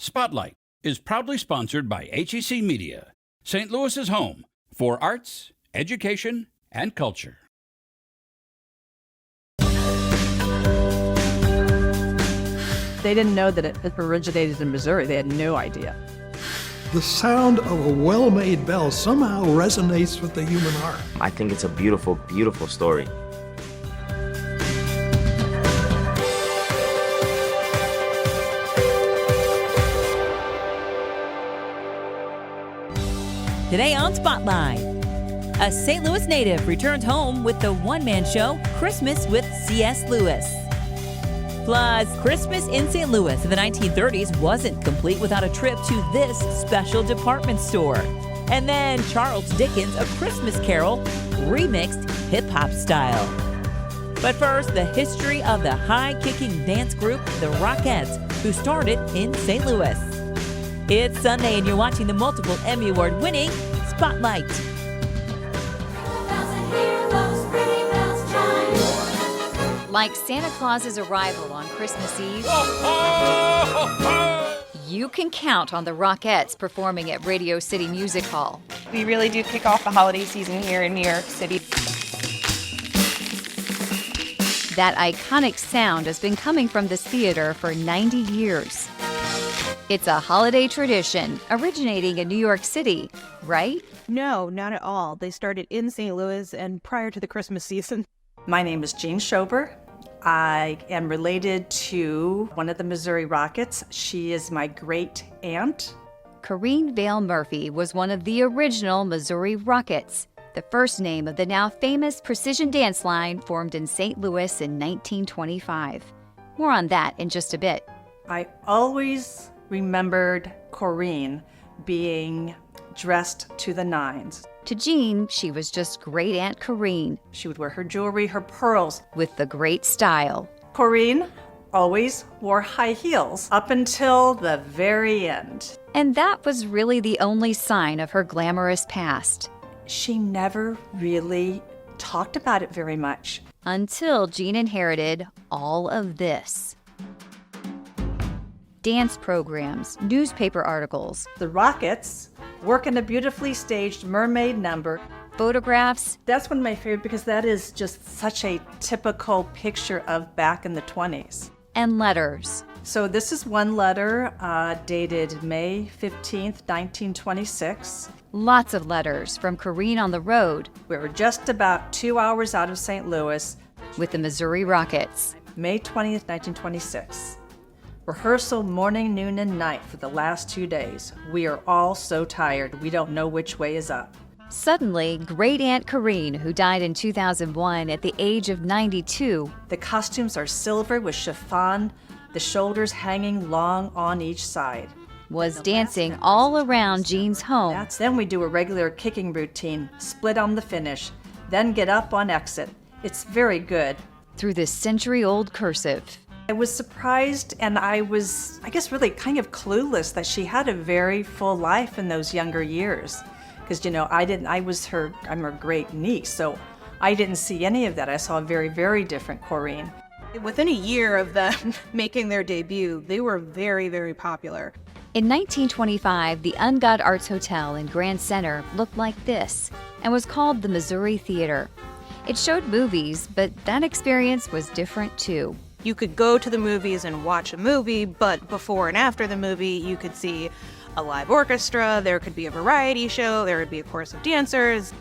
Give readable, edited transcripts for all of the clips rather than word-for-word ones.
Spotlight is proudly sponsored by HEC Media, St. Louis's home for arts, education, and culture. They didn't know that it originated in Missouri. They had no idea. The sound of a well-made bell somehow resonates with the human heart. I think it's a beautiful, beautiful story. Today on Spotlight, a St. Louis native returns home with the one-man show Christmas with C.S. Lewis. Plus, Christmas in St. Louis in the 1930s wasn't complete without a trip to this special department store. And then Charles Dickens' A Christmas Carol, remixed hip-hop style. But first, the history of the high-kicking dance group, the Rockettes, who started in St. Louis. It's Sunday and you're watching the multiple Emmy Award-winning Spotlight. Like Santa Claus's arrival on Christmas Eve, you can count on the Rockettes performing at Radio City Music Hall. We really do kick off the holiday season here in New York City. That iconic sound has been coming from this theater for 90 years. It's a holiday tradition originating in New York City, right? No, not at all. They started in St. Louis and prior to the Christmas season. My name is Jean Schober. I am related to one of the Missouri Rockets. She is my great aunt. Corrine Vale Murphy was one of the original Missouri Rockets, the first name of the now famous precision dance line formed in St. Louis in 1925. More on that in just a bit. I always remembered Corrine being dressed to the nines. To Jean, she was just Great Aunt Corrine. She would wear her jewelry, her pearls. With the great style. Corrine always wore high heels up until the very end. And that was really the only sign of her glamorous past. She never really talked about it very much. Until Jean inherited all of this. Dance programs, newspaper articles. The Rockets work in a beautifully staged mermaid number. Photographs. That's one of my favorite because that is just such a typical picture of back in the 20s. And letters. So this is one letter dated May 15th, 1926. Lots of letters from Corrine on the road. We were just about 2 hours out of St. Louis. With the Missouri Rockets. May 20th, 1926. Rehearsal morning, noon, and night for the last 2 days. We are all so tired, we don't know which way is up. Suddenly, Great Aunt Corrine, who died in 2001 at the age of 92. The costumes are silver with chiffon, the shoulders hanging long on each side. Was dancing all around Jean's home. Then we do a regular kicking routine, split on the finish, then get up on exit. It's very good. Through this century-old cursive. I was surprised and I was, really kind of clueless that she had a very full life in those younger years. Because, I'm her great niece, so I didn't see any of that. I saw a very, very different Corrine. Within a year of them making their debut, they were very, very popular. In 1925, the Ungod Arts Hotel in Grand Center looked like this and was called the Missouri Theater. It showed movies, but that experience was different too. You could go to the movies and watch a movie, but before and after the movie, you could see a live orchestra, there could be a variety show, there would be a chorus of dancers.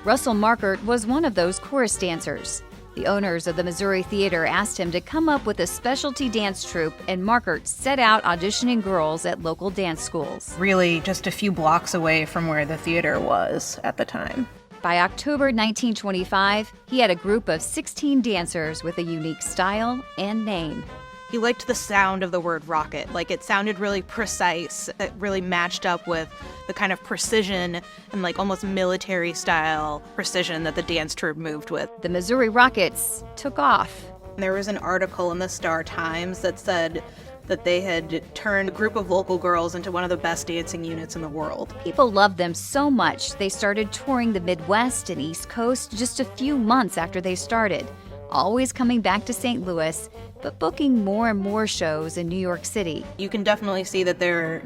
Russell Markert was one of those chorus dancers. The owners of the Missouri Theater asked him to come up with a specialty dance troupe, and Markert set out auditioning girls at local dance schools. Really just a few blocks away from where the theater was at the time. By October 1925, he had a group of 16 dancers with a unique style and name. He liked the sound of the word rocket. Like, it sounded really precise. It really matched up with the kind of precision and almost military style precision that the dance troupe moved with. The Missouri Rockets took off. There was an article in the Star-Times that said that they had turned a group of local girls into one of the best dancing units in the world. People loved them so much, they started touring the Midwest and East Coast just a few months after they started. always coming back to St. Louis, but booking more and more shows in New York City. You can definitely see that they're,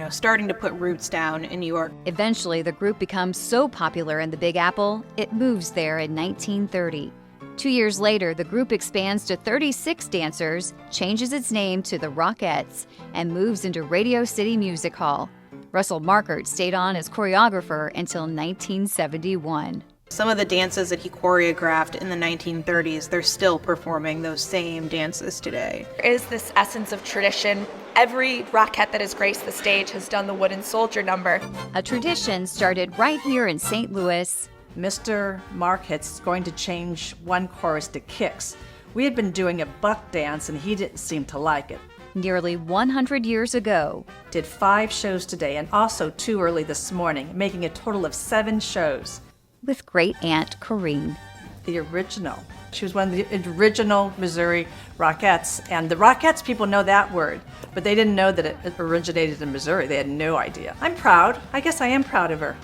starting to put roots down in New York. Eventually, the group becomes so popular in the Big Apple, it moves there in 1930. 2 years later, the group expands to 36 dancers, changes its name to the Rockettes, and moves into Radio City Music Hall. Russell Markert stayed on as choreographer until 1971. Some of the dances that he choreographed in the 1930s, they're still performing those same dances today. There is this essence of tradition. Every Rockette that has graced the stage has done the wooden soldier number. A tradition started right here in St. Louis. Mr. Market's going to change one chorus to kicks. We had been doing a buck dance and he didn't seem to like it. Nearly 100 years ago. Did 5 shows today and also 2 early this morning, making a total of 7 shows. With great aunt Corinne. The original. She was one of the original Missouri Rockettes. And the Rockettes, people know that word, but they didn't know that it originated in Missouri. They had no idea. I'm proud. I guess I am proud of her.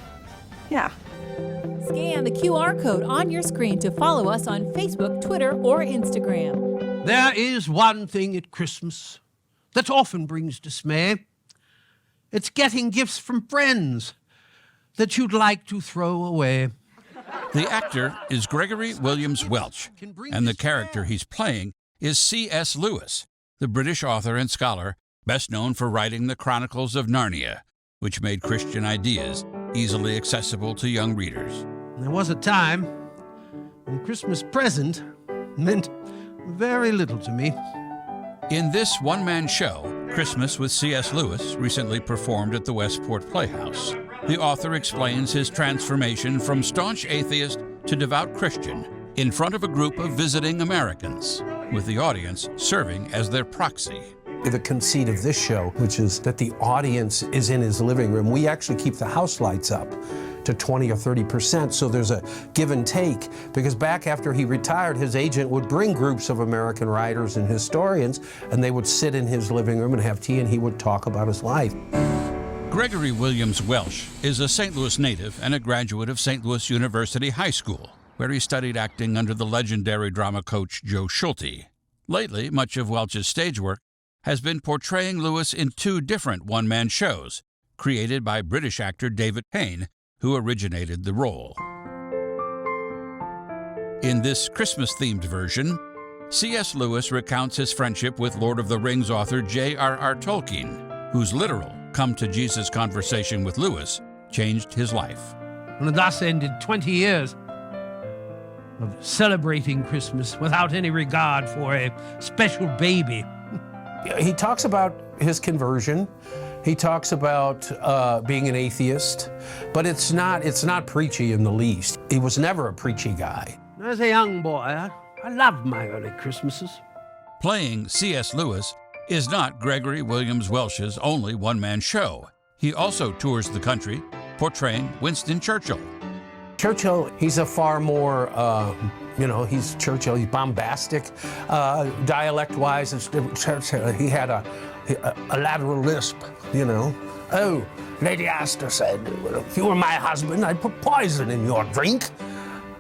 Yeah. Scan the QR code on your screen to follow us on Facebook, Twitter, or Instagram. There is one thing at Christmas that often brings dismay. It's getting gifts from friends that you'd like to throw away. The actor is Gregory Williams Welch, and the character he's playing is C.S. Lewis, the British author and scholar best known for writing the Chronicles of Narnia, which made Christian ideas easily accessible to young readers. There was a time when Christmas present meant very little to me. In this one-man show, Christmas with C.S. Lewis, recently performed at the Westport Playhouse, the author explains his transformation from staunch atheist to devout Christian in front of a group of visiting Americans, with the audience serving as their proxy. The conceit of this show, which is that the audience is in his living room, we actually keep the house lights up to 20 or 30%, so there's a give and take, because back after he retired, his agent would bring groups of American writers and historians, and they would sit in his living room and have tea, and he would talk about his life. Gregory Williams Welch is a St. Louis native and a graduate of St. Louis University High School, where he studied acting under the legendary drama coach Joe Schulte. Lately, much of Welch's stage work has been portraying Lewis in 2 different one-man shows, created by British actor David Payne, who originated the role. In this Christmas-themed version, C.S. Lewis recounts his friendship with Lord of the Rings author J.R.R. Tolkien, whose literal come-to-Jesus conversation with Lewis changed his life. And thus ended 20 years of celebrating Christmas without any regard for a special baby. He talks about his conversion. He talks about being an atheist, but it's not preachy in the least. He was never a preachy guy. As a young boy, I loved my early Christmases. Playing C.S. Lewis is not Gregory Williams Welch's only one-man show. He also tours the country, portraying Winston Churchill. Churchill, he's a far more, he's Churchill, he's bombastic. Dialect-wise, he had a lateral lisp, Oh, Lady Astor said, if you were my husband, I'd put poison in your drink.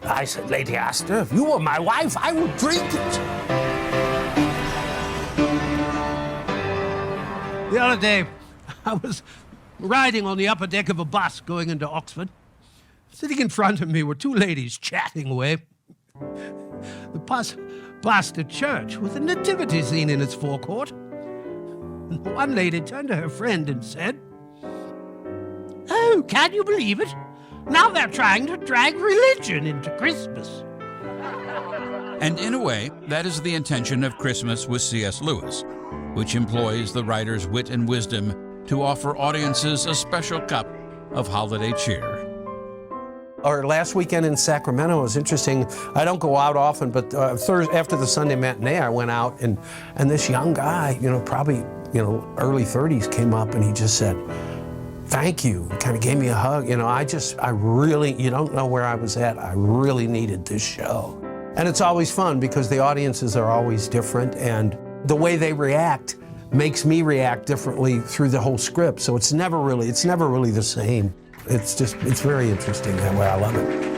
I said, Lady Astor, if you were my wife, I would drink it. The other day, I was riding on the upper deck of a bus going into Oxford. Sitting in front of me were 2 ladies chatting away. The bus passed a church with a nativity scene in its forecourt. And one lady turned to her friend and said, "Oh, can you believe it? Now they're trying to drag religion into Christmas." And in a way, that is the intention of Christmas with C.S. Lewis, which employs the writer's wit and wisdom to offer audiences a special cup of holiday cheer. Our last weekend in Sacramento was interesting. I don't go out often, but after the Sunday matinee, I went out, and this young guy, probably early 30s, came up and he just said, "Thank you." Kind of gave me a hug. I really, you don't know where I was at. I really needed this show. And it's always fun because the audiences are always different, and the way they react makes me react differently through the whole script. So it's never really the same. It's very interesting that way. I love it.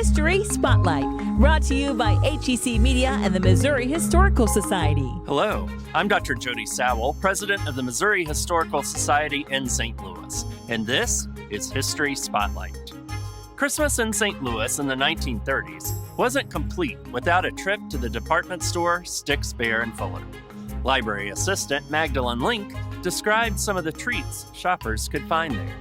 History Spotlight, brought to you by HEC Media and the Missouri Historical Society. Hello, I'm Dr. Jody Sowell, president of the Missouri Historical Society in St. Louis, and this is History Spotlight. Christmas in St. Louis in the 1930s wasn't complete without a trip to the department store Sticks, Bear, and Fuller. Library assistant Magdalene Link described some of the treats shoppers could find there.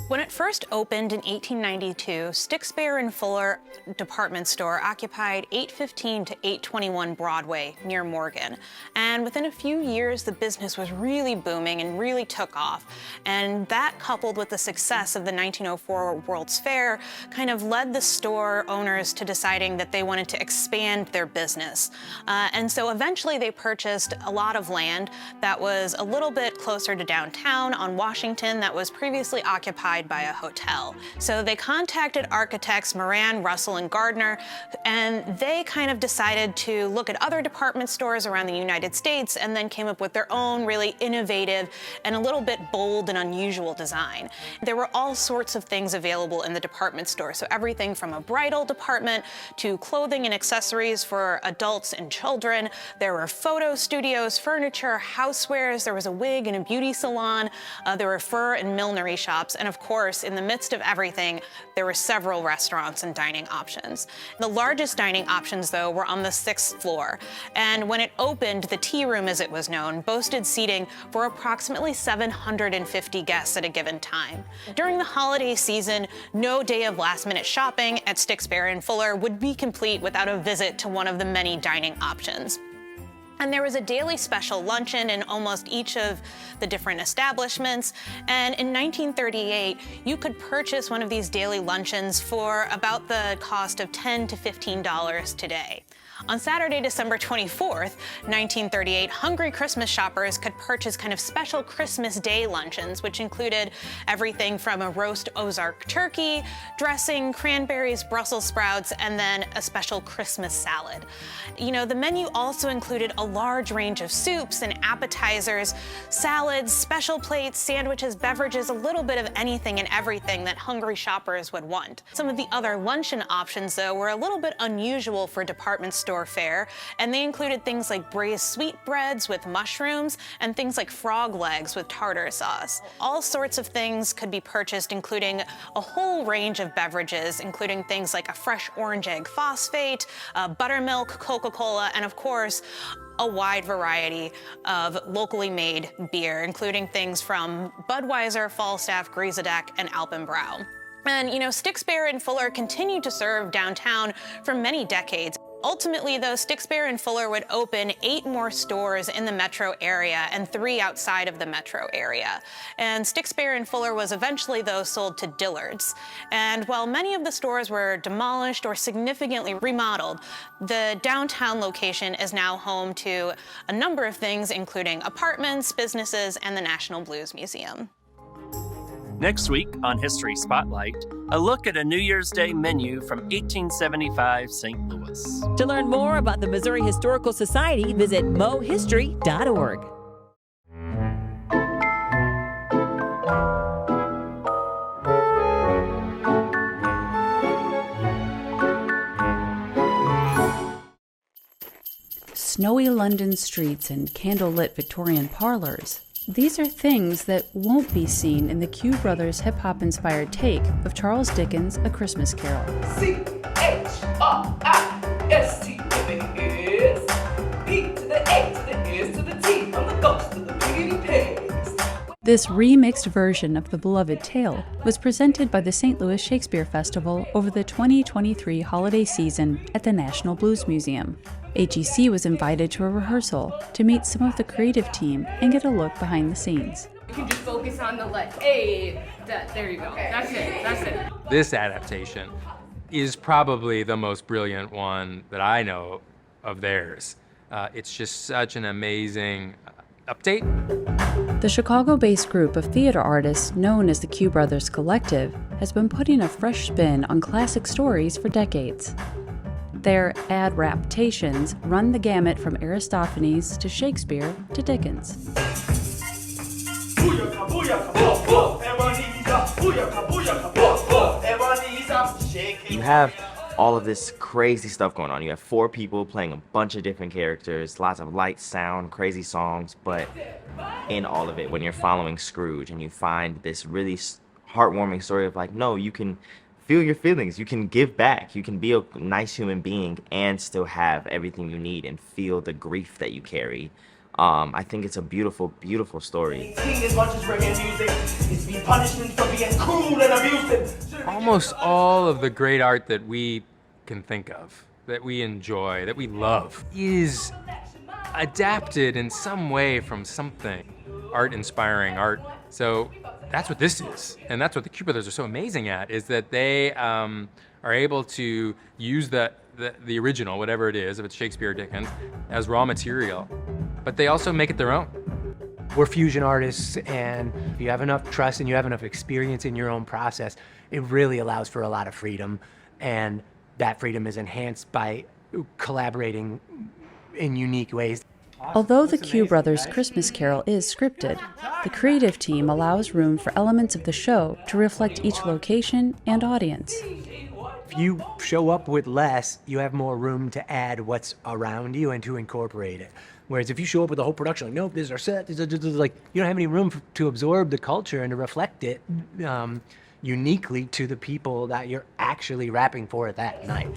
When it first opened in 1892, Sticks, Bear, and Fuller department store occupied 815 to 821 Broadway near Morgan. And within a few years, the business was really booming and really took off. And that, coupled with the success of the 1904 World's Fair, kind of led the store owners to deciding that they wanted to expand their business. And so eventually they purchased a lot of land that was a little bit closer to downtown on Washington that was previously occupied by a hotel. So they contacted architects Moran, Russell, and Gardner, and they kind of decided to look at other department stores around the United States and then came up with their own really innovative and a little bit bold and unusual design. There were all sorts of things available in the department store, so everything from a bridal department to clothing and accessories for adults and children. There were photo studios, furniture, housewares, there was a wig and a beauty salon, there were fur and millinery shops, and of course, in the midst of everything, there were several restaurants and dining options. The largest dining options, though, were on the 6th floor. And when it opened, the tea room, as it was known, boasted seating for approximately 750 guests at a given time. During the holiday season, no day of last-minute shopping at Sticks, Bear, and Fuller would be complete without a visit to one of the many dining options. And there was a daily special luncheon in almost each of the different establishments. And in 1938, you could purchase one of these daily luncheons for about the cost of $10 to $15 today. On Saturday, December 24th, 1938, hungry Christmas shoppers could purchase kind of special Christmas Day luncheons, which included everything from a roast Ozark turkey, dressing, cranberries, Brussels sprouts, and then a special Christmas salad. You know, the menu also included a large range of soups and appetizers, salads, special plates, sandwiches, beverages, a little bit of anything and everything that hungry shoppers would want. Some of the other luncheon options, though, were a little bit unusual for department store fare, and they included things like braised sweetbreads with mushrooms and things like frog legs with tartar sauce. All sorts of things could be purchased, including a whole range of beverages, including things like a fresh orange egg phosphate, buttermilk, Coca-Cola, and of course, a wide variety of locally made beer, including things from Budweiser, Falstaff, Griesbach, and Alpenbrau. And, you know, Sticks, Bear, and Fuller continued to serve downtown for many decades. Ultimately, though, Sticks, Bear, and Fuller would open 8 more stores in the metro area and 3 outside of the metro area. And Sticks, Bear, and Fuller was eventually, though, sold to Dillard's. And while many of the stores were demolished or significantly remodeled, the downtown location is now home to a number of things, including apartments, businesses, and the National Blues Museum. Next week on History Spotlight, a look at a New Year's Day menu from 1875 St. Louis. To learn more about the Missouri Historical Society, visit mohistory.org. Snowy London streets and candlelit Victorian parlors. These are things that won't be seen in the Q Brothers hip-hop-inspired take of Charles Dickens' A Christmas Carol. C-H-R-I-S-T-M-A-S, P to the A to the S to the T, I'm the ghost of the Biggity Pigs. This remixed version of the beloved tale was presented by the St. Louis Shakespeare Festival over the 2023 holiday season at the National Blues Museum. HEC was invited to a rehearsal to meet some of the creative team and get a look behind the scenes. You can just focus on the there you go. That's it. This adaptation is probably the most brilliant one that I know of theirs. It's just such an amazing update. The Chicago-based group of theater artists known as the Q Brothers Collective has been putting a fresh spin on classic stories for decades. Their adaptations run the gamut from Aristophanes to Shakespeare to Dickens. You have all of this crazy stuff going on. You have 4 people playing a bunch of different characters, lots of lights, sound, crazy songs, but in all of it, when you're following Scrooge and you find this really heartwarming story of like, no, you can feel your feelings, you can give back, you can be a nice human being and still have everything you need and feel the grief that you carry. I think it's a beautiful, beautiful story. Almost all of the great art that we can think of, that we enjoy, that we love, is adapted in some way from something art-inspiring art. So that's what this is, and that's what the Q Brothers are so amazing at, is that they are able to use the original, whatever it is, if it's Shakespeare or Dickens, as raw material, but they also make it their own. We're fusion artists, and if you have enough trust and you have enough experience in your own process, it really allows for a lot of freedom, and that freedom is enhanced by collaborating in unique ways. Although the Q Brothers' Christmas Carol is scripted, the creative team allows room for elements of the show to reflect each location and audience. If you show up with less, you have more room to add what's around you and to incorporate it. Whereas if you show up with the whole production, like, nope, this is our set, like, you don't have any room to absorb the culture and to reflect it uniquely to the people that you're actually rapping for that night.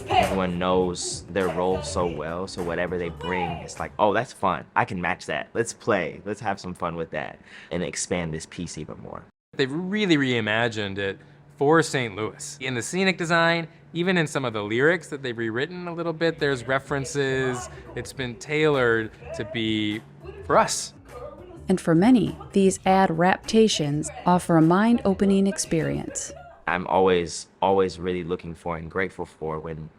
Everyone knows their role so well, so whatever they bring, it's like, oh, that's fun. I can match that. Let's play. Let's have some fun with that and expand this piece even more. They've really reimagined it for St. Louis. In the scenic design, even in some of the lyrics that they've rewritten a little bit, there's references. It's been tailored to be for us. And for many, these adaptations offer a mind-opening experience. I'm always really looking for and grateful for when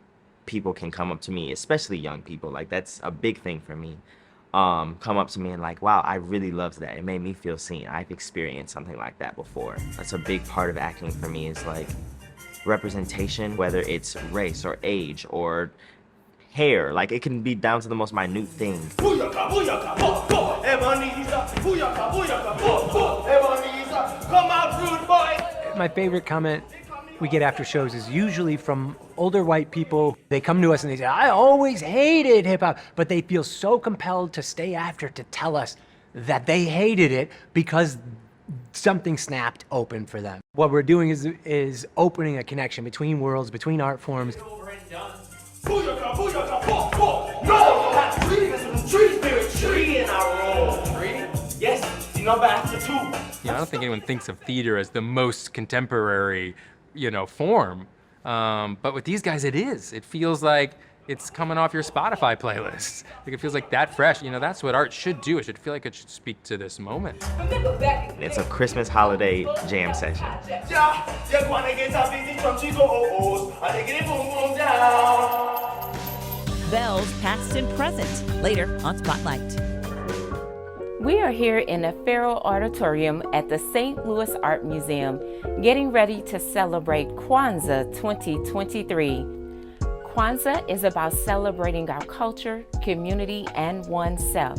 people can come up to me, especially young people. Like, that's a big thing for me. Come up to me and like, wow, I really loved that. It made me feel seen. I've experienced something like that before. That's a big part of acting for me, is like representation, whether it's race or age or hair. Like, it can be down to the most minute thing. My favorite comment we get after shows is usually from older white people. They come to us and they say, I always hated hip hop, but they feel so compelled to stay after to tell us that they hated it because something snapped open for them. What we're doing is opening a connection between worlds, between art forms. I don't think anyone thinks of theater as the most contemporary, form. But with these guys, it is. It feels like it's coming off your Spotify playlists. Like, it feels like that fresh. That's what art should do. It should feel like it should speak to this moment. It's a Christmas holiday jam session. Bells past and present, later on Spotlight. We are here in the Farrell Auditorium at the St. Louis Art Museum, getting ready to celebrate Kwanzaa 2023. Kwanzaa is about celebrating our culture, community, and oneself.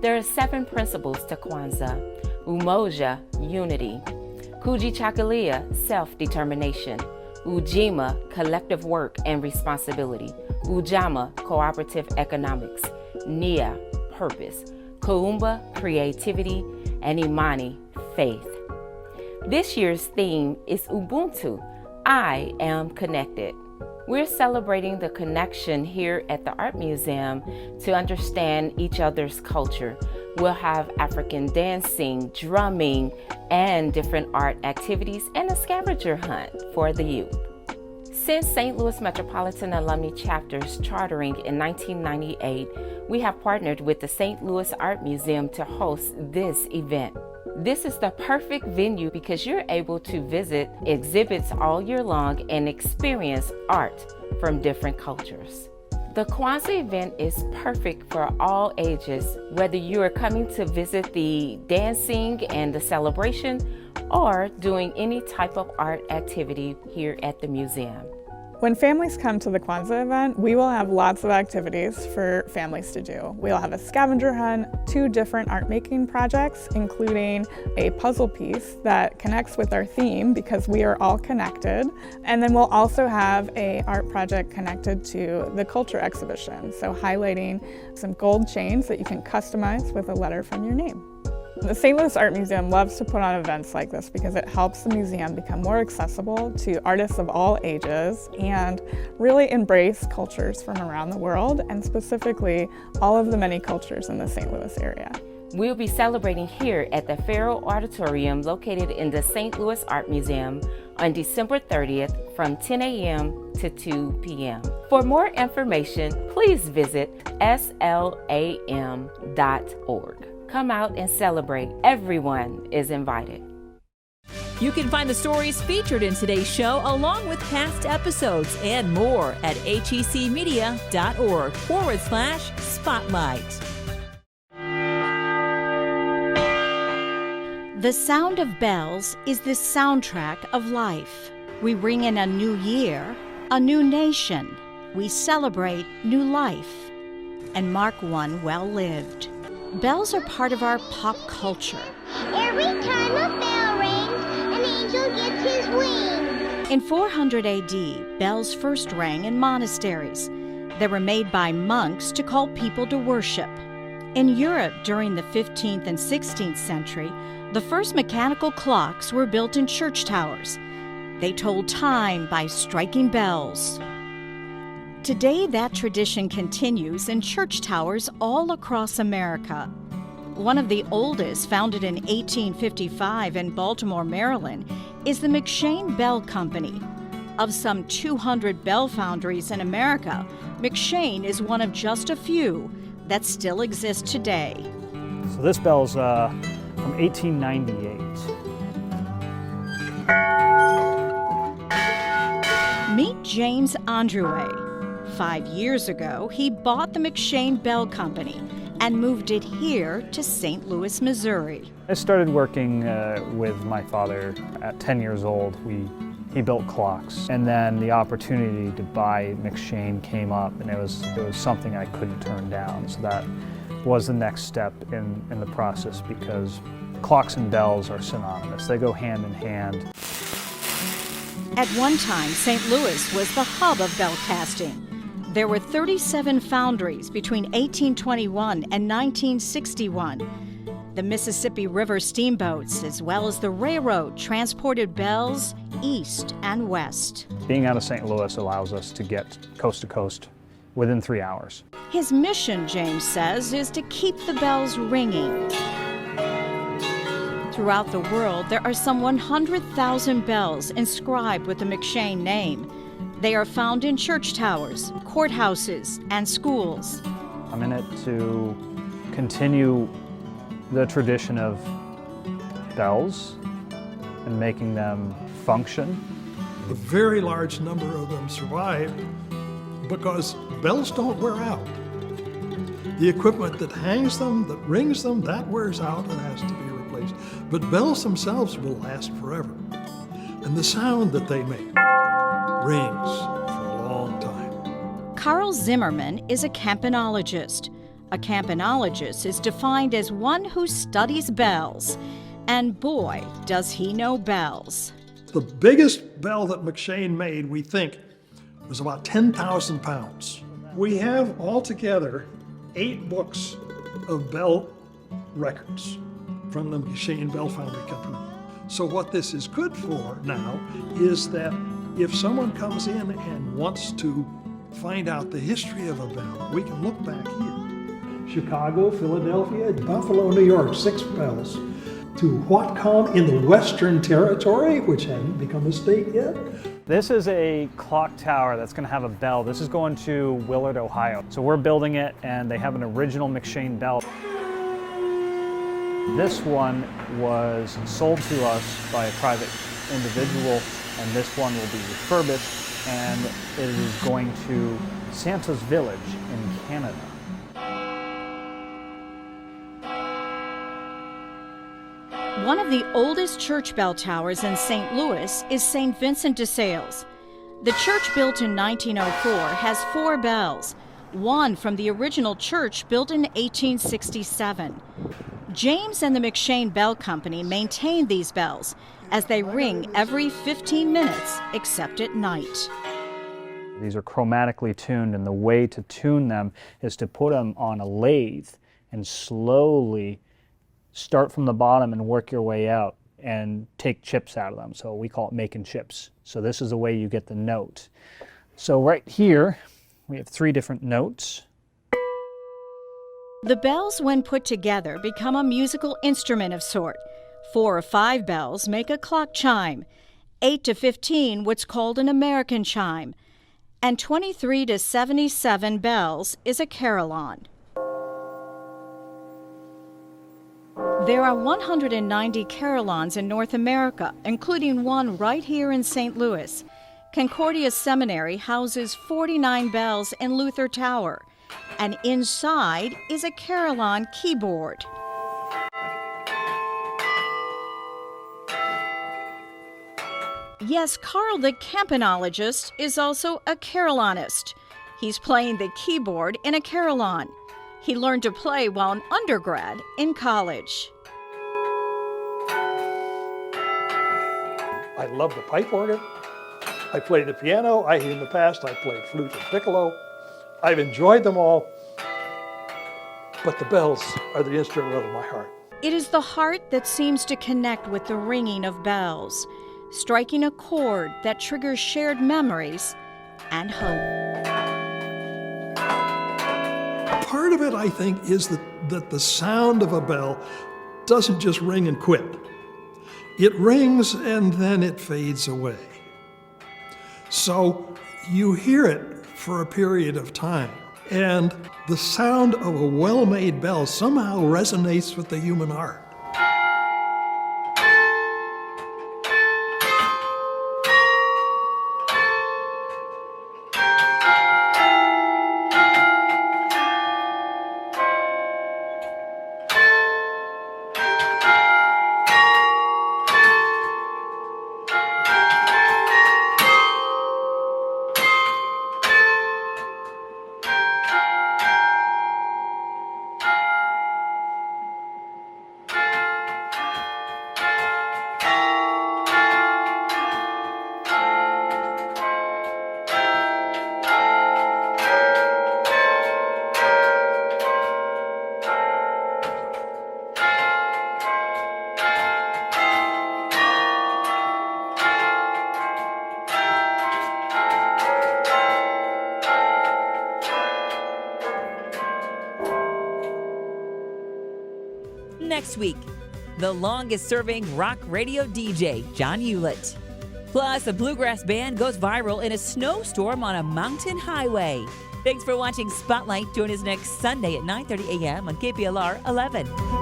There are 7 principles to Kwanzaa: Umoja, unity; Kujichagulia, self-determination; Ujima, collective work and responsibility; Ujamaa, cooperative economics; Nia, purpose; Kuumba, creativity; and Imani, faith. This year's theme is Ubuntu, I am connected. We're celebrating the connection here at the Art Museum to understand each other's culture. We'll have African dancing, drumming, and different art activities, and a scavenger hunt for the youth. Since St. Louis Metropolitan Alumni Chapter's chartering in 1998, we have partnered with the St. Louis Art Museum to host this event. This is the perfect venue because you're able to visit exhibits all year long and experience art from different cultures. The Kwanzaa event is perfect for all ages, whether you are coming to visit the dancing and the celebration or doing any type of art activity here at the museum. When families come to the Kwanzaa event, we will have lots of activities for families to do. We'll have a scavenger hunt, 2 different art making projects, including a puzzle piece that connects with our theme because we are all connected. And then we'll also have an art project connected to the culture exhibition, so highlighting some gold chains that you can customize with a letter from your name. The St. Louis Art Museum loves to put on events like this because it helps the museum become more accessible to artists of all ages and really embrace cultures from around the world, and specifically all of the many cultures in the St. Louis area. We'll be celebrating here at the Farrell Auditorium located in the St. Louis Art Museum on December 30th from 10 a.m. to 2 p.m. For more information, please visit slam.org. Come out and celebrate. Everyone is invited. You can find the stories featured in today's show along with past episodes and more at hecmedia.org/spotlight. The sound of bells is the soundtrack of life. We ring in a new year, a new nation. We celebrate new life and mark one well lived. Bells are part of our pop culture. Every time a bell rings, an angel gets his wings. In 400 AD, bells first rang in monasteries. They were made by monks to call people to worship. In Europe during the 15th and 16th century, the first mechanical clocks were built in church towers. They told time by striking bells. Today, that tradition continues in church towers all across America. One of the oldest, founded in 1855 in Baltimore, Maryland, is the McShane Bell Company. Of some 200 bell foundries in America, McShane is one of just a few that still exist today. So this bell's from 1898. Meet James Andrew. 5 years ago, he bought the McShane Bell Company and moved it here to St. Louis, Missouri. I started working with my father at 10 years old. He built clocks, and then the opportunity to buy McShane came up, and it was something I couldn't turn down. So that was the next step in the process, because clocks and bells are synonymous. They go hand in hand. At one time, St. Louis was the hub of bell casting. There were 37 foundries between 1821 and 1961. The Mississippi River steamboats, as well as the railroad, transported bells east and west. Being out of St. Louis allows us to get coast to coast within 3 hours. His mission, James says, is to keep the bells ringing. Throughout the world, there are some 100,000 bells inscribed with the McShane name. They are found in church towers, courthouses, and schools. I'm in it to continue the tradition of bells and making them function. A very large number of them survive because bells don't wear out. The equipment that hangs them, that rings them, that wears out and has to be replaced. But bells themselves will last forever. And the sound that they make rings for a long time. Carl Zimmerman is a campanologist. A campanologist is defined as one who studies bells. And boy, does he know bells. The biggest bell that McShane made, we think, was about 10,000 pounds. We have altogether 8 books of bell records from the McShane Bell Foundry Company. So what this is good for now is that if someone comes in and wants to find out the history of a bell, we can look back here. Chicago, Philadelphia, Buffalo, New York, 6 bells. To Whatcom in the Western Territory, which hadn't become a state yet. This is a clock tower that's going to have a bell. This is going to Willard, Ohio. So we're building it, and they have an original McShane bell. This one was sold to us by a private individual, and this one will be refurbished, and it is going to Santa's Village in Canada. One of the oldest church bell towers in St. Louis is St. Vincent de Sales. The church built in 1904 has 4 bells, one from the original church built in 1867. James and the McShane Bell Company maintain these bells as they ring every 15 minutes except at night. These are chromatically tuned, and the way to tune them is to put them on a lathe and slowly start from the bottom and work your way out and take chips out of them. So we call it making chips. So this is the way you get the note. So right here, we have 3 different notes. The bells, when put together, become a musical instrument of sort. 4 or 5 bells make a clock chime, 8 to 15 what's called an American chime, and 23 to 77 bells is a carillon. There are 190 carillons in North America, including one right here in St. Louis. Concordia Seminary houses 49 bells in Luther Tower, and inside is a carillon keyboard. Yes, Carl the campanologist is also a carillonist. He's playing the keyboard in a carillon. He learned to play while an undergrad in college. I love the pipe organ. I play the piano. In the past, I played flute and piccolo. I've enjoyed them all, but the bells are the instrument of my heart. It is the heart that seems to connect with the ringing of bells, striking a chord that triggers shared memories and hope. Part of it, I think, is that the sound of a bell doesn't just ring and quit. It rings and then it fades away. So you hear it for a period of time, and the sound of a well-made bell somehow resonates with the human heart. Next week, the longest-serving rock radio DJ, John Hewlett. Plus, a bluegrass band goes viral in a snowstorm on a mountain highway. Thanks for watching Spotlight. Join us next Sunday at 9:30 a.m. on KPLR 11.